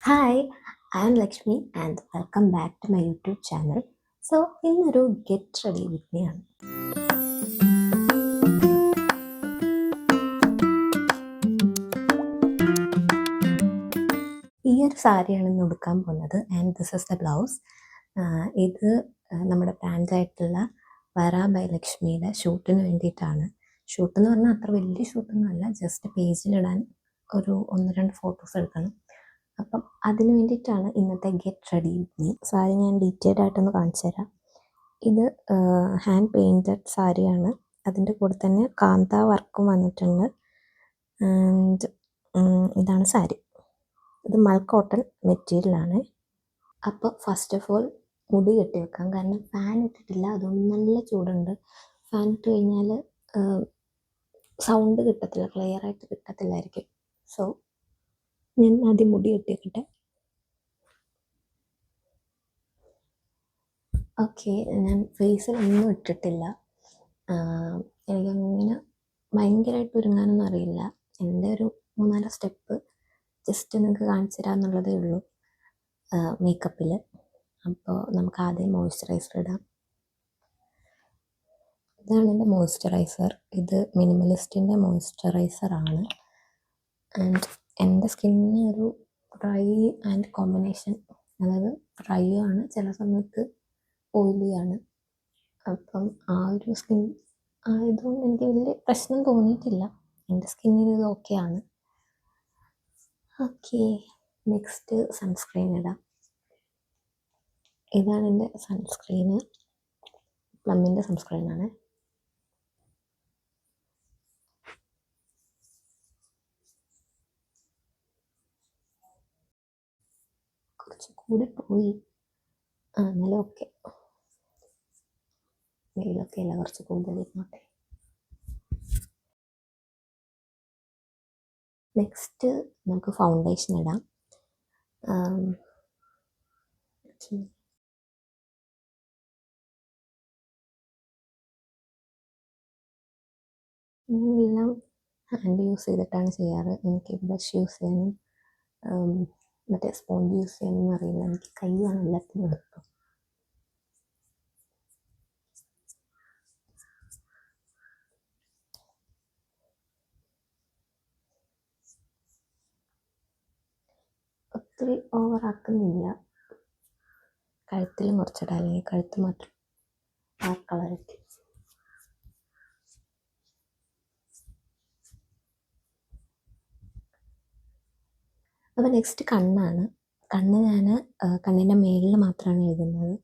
Hi, I am Lakshmi and welcome back to my YouTube channel. So ഇന്നൊരു get ready with me ആണ്. ഈ ഒരു സാരിയാണ് ഇന്ന് ഉടുക്കാൻ പോകുന്നത് and this is the blouse. ഇത് നമ്മുടെ ബ്രാൻഡായിട്ടുള്ള വര ബൈ ലക്ഷ്മിയുടെ ഷൂട്ടിന് വേണ്ടിയിട്ടാണ്. ഷൂട്ട് എന്ന് പറഞ്ഞാൽ അത്ര വലിയ ഷൂട്ടൊന്നും അല്ല, ജസ്റ്റ് പേജിലിടാൻ ഒരു 1-2 ഫോട്ടോസ് എടുക്കണം. അപ്പം അതിന് വേണ്ടിയിട്ടാണ് ഇന്നത്തെ get ready with me. Sari ഞാൻ ഡീറ്റെയിൽഡ് ആയിട്ടൊന്ന് കാണിച്ചു തരാം. ഇത് ഹാൻഡ് പെയിൻറ്റഡ് സാരിയാണ്. അതിൻ്റെ കൂടെ തന്നെ കാന്ത വർക്കും വന്നിട്ടുണ്ട്. ആൻഡ് ഇതാണ് സാരി. ഇത് മൽ കോട്ടൺ മെറ്റീരിയലാണ്. അപ്പോൾ ഫസ്റ്റ് ഓഫ് ഓൾ മുടി കെട്ടി വെക്കാം, കാരണം ഫാൻ ഇട്ടിട്ടില്ല, അതുകൊണ്ട് നല്ല ചൂടുണ്ട്. ഫാൻ ഇട്ട് കഴിഞ്ഞാൽ സൗണ്ട് കിട്ടത്തില്ല, ക്ലിയർ ആയിട്ട് കിട്ടത്തില്ലായിരിക്കും. സോ ഞാൻ ആദ്യം മുടി കെട്ടി വെക്കട്ടെ. ഓക്കെ, ഞാൻ ഫേസിലൊന്നും ഇട്ടിട്ടില്ല. എനിക്കങ്ങനെ ഭയങ്കരമായിട്ട് ഒരുങ്ങാനൊന്നും അറിയില്ല. എൻ്റെ ഒരു 3-4 സ്റ്റെപ്പ് ജസ്റ്റ് നിങ്ങൾക്ക് കാണിച്ചു തരാമെന്നുള്ളതേ ഉള്ളൂ മേക്കപ്പിൽ. അപ്പോൾ നമുക്ക് ആദ്യം മോയ്സ്ചറൈസർ ഇടാം. ഇതാണ് എൻ്റെ മോയ്സ്ചറൈസർ. ഇത് മിനിമലിസ്റ്റിൻ്റെ മോയ്സ്ചറൈസറാണ്. ആൻഡ് എൻ്റെ സ്കിന്നിന് ഒരു ഡ്രൈ ആൻഡ് കോമ്പിനേഷൻ, അതായത് ഡ്രൈ ആണ്, ചില സമയത്ത് ഓയിലിയാണ്. അപ്പം ആ ഒരു സ്കിൻ ആയതുകൊണ്ട് എനിക്ക് വലിയ പ്രശ്നം തോന്നിയിട്ടില്ല. എൻ്റെ സ്കിന്നിന് ഇത് ഓക്കെയാണ്. ഓക്കെ, നെക്സ്റ്റ് സൺസ്ക്രീൻ ഇടാം. ഇതാണ് എൻ്റെ സൺസ്ക്രീന്, പ്ലമ്മിൻ്റെ സൺസ്ക്രീനാണ്. കുറച്ച് കൂടി പോയി, എന്നാലും ഓക്കെ, വെയിലൊക്കെ അല്ല, കുറച്ച് കൂടുതൽ ഇരുന്നോട്ടെ. നെക്സ്റ്റ് നമുക്ക് ഫൗണ്ടേഷൻ ഇടാം. ഞാനെല്ലാം ഹാൻഡ് യൂസ് ചെയ്തിട്ടാണ് ചെയ്യാറ്. എനിക്ക് ബ്രഷ് യൂസ് ചെയ്യാനും മറ്റേ സ്പോഞ്ച് യൂസ് ചെയ്യാനൊന്നും അറിയില്ല. എനിക്ക് കൈയാണ് എല്ലാത്തിനും എളുപ്പം. ഒത്തിരി ഓവറാക്കുന്നില്ല. കഴുത്തിലും കുറച്ചിടാം, അല്ലെങ്കിൽ കഴുത്ത് മാത്രം ഡാർക്ക് കളറായിട്ട്. അപ്പോൾ നെക്സ്റ്റ് കണ്ണാണ്. കണ്ണ് ഞാൻ കണ്ണിൻ്റെ മേളിൽ മാത്രമാണ് എഴുതുന്നത്.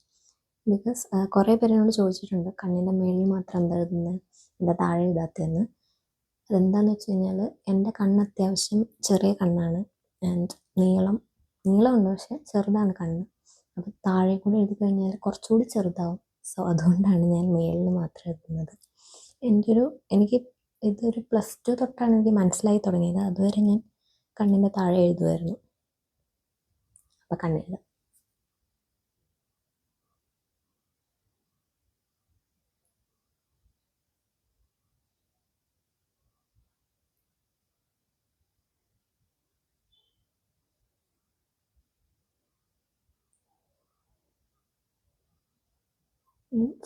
ബിക്കോസ് കുറേ പേരോട് ചോദിച്ചിട്ടുണ്ട് കണ്ണിൻ്റെ മേളിൽ മാത്രം എന്താ എഴുതുന്നത്, എന്താ താഴെ എഴുതാത്തതെന്ന്. അതെന്താണെന്ന് വെച്ച് കഴിഞ്ഞാൽ എൻ്റെ കണ്ണ് അത്യാവശ്യം ചെറിയ കണ്ണാണ്. ആൻഡ് നീളമുണ്ട്, പക്ഷെ ചെറുതാണ് കണ്ണ്. അപ്പോൾ താഴെ കൂടെ എഴുതി കഴിഞ്ഞാൽ കുറച്ചുകൂടി ചെറുതാവും. സോ അതുകൊണ്ടാണ് ഞാൻ മേളിൽ മാത്രം എഴുതുന്നത്. എനിക്ക് ഇതൊരു +2 തൊട്ടാണ് എനിക്ക് മനസ്സിലായി തുടങ്ങിയത്. അതുവരെ ഞാൻ കണ്ണിൻ്റെ താഴെ എഴുതുമായിരുന്നു. അപ്പോൾ കണ്ണിൽ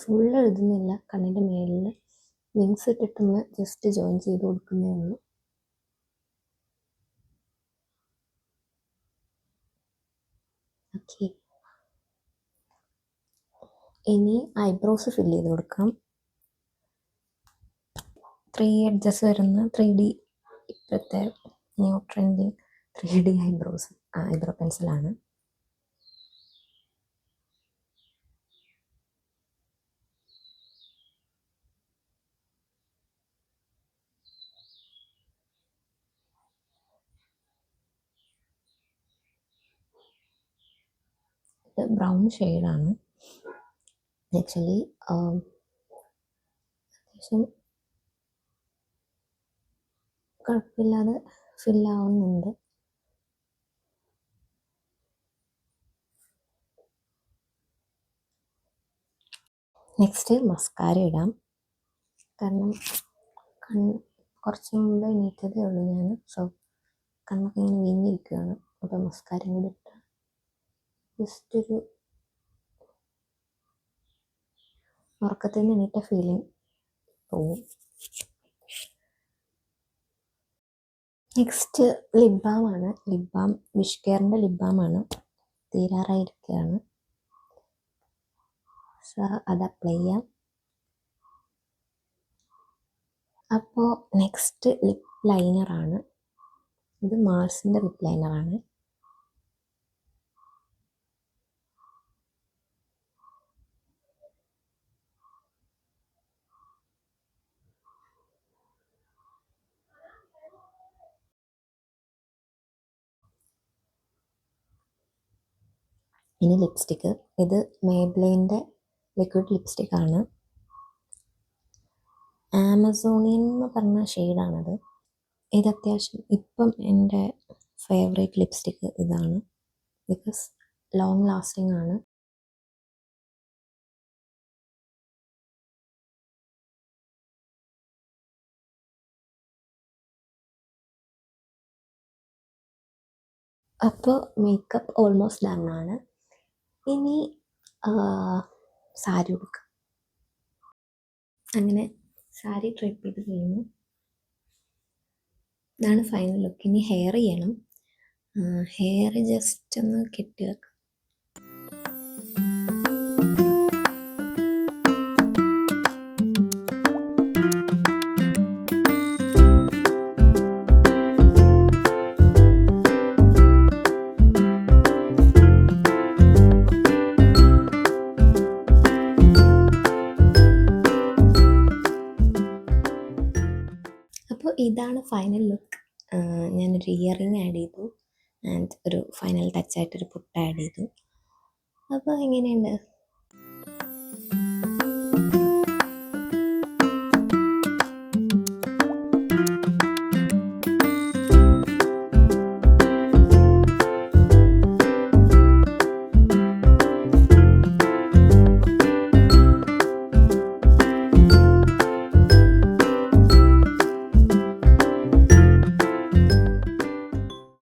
ഫുൾ എഴുതുന്നില്ല. കണ്ണിൻ്റെ മേളിൽ വിങ്സ് ഇട്ടിട്ടൊന്ന് ജസ്റ്റ് ജോയിൻ ചെയ്ത് കൊടുക്കുന്നേ ഉള്ളൂ. ഓക്കെ, ഇനി ഐബ്രോസ് ഫില്ല് ചെയ്ത് കൊടുക്കാം. 3 എഡ്ജസ് വരുന്ന 3D, ഇപ്പോഴത്തെ ന്യൂ ട്രെൻഡിങ് 3D ഐബ്രോ പെൻസിലാണ്. ഇത് ബ്രൗൺ ഷെയ്ഡാണ്. ആക്ച്വലി അത്യാവശ്യം കുഴപ്പമില്ലാതെ ഫില്ലാവുന്നുണ്ട്. നെക്സ്റ്റ് മസ്കാര ഇടാം. കാരണം കുറച്ച് മുമ്പ് എണീറ്റതേ ഉള്ളൂ ഞാൻ. സോ കണ്ണൊക്കെ ഇങ്ങനെ വീങ്ങിയിരിക്കുകയാണ്. അപ്പോൾ മസ്കാരയും കൂടി ഇട്ട് ജസ്റ്റ് ഒരു ഉറക്കത്തിൽ നിന്ന് എണീറ്റ ഫീലിംഗ് പോവും. നെക്സ്റ്റ് ലിപ് ബാമാണ്. ലിപ് ബാം വിഷ് കെയറിൻ്റെ ലിപ് ബാമാണ്. തീരാറായിരിക്കുകയാണ്. സോ അത് അപ്ലൈ ചെയ്യാം. അപ്പോൾ നെക്സ്റ്റ് ലിപ് ലൈനറാണ്. ഇത് മാർസിൻ്റെ ലിപ് ലൈനറാണ്. ഇനി ലിപ്സ്റ്റിക്ക്. ഇത് മേബ്ലിൻ്റെ ലിക്വിഡ് ലിപ്സ്റ്റിക്കാണ്. ആമസോണിൽ നിന്ന് പറഞ്ഞ ഷെയ്ഡാണത്. ഇത് അത്യാവശ്യം ഇപ്പം എൻ്റെ ഫേവറേറ്റ് ലിപ്സ്റ്റിക്ക് ഇതാണ്. ബിക്കോസ് ലോങ് ലാസ്റ്റിംഗ് ആണ്. അപ്പോൾ മേക്കപ്പ് ഓൾമോസ്റ്റ് ഡൺ ആണ്. ഇനി സാരി ഉടുക്കാം. അങ്ങനെ സാരി ട്രിപ്പ് ചെയ്ത് കഴിഞ്ഞു. ഇതാണ് ഫൈനൽ ലുക്ക്. ഇനി ഹെയർ ചെയ്യണം. ഹെയർ ജസ്റ്റ് ഒന്ന് കെട്ടി വെക്കാം. അപ്പോൾ ഇതാണ് ഫൈനൽ ലുക്ക്. ഞാനൊരു ഇയറിങ് ആഡ് ചെയ്തു ആൻഡ് ഒരു ഫൈനൽ ടച്ചായിട്ടൊരു പുട്ട് ആഡ് ചെയ്തു. അപ്പോൾ എങ്ങനെയുണ്ട്?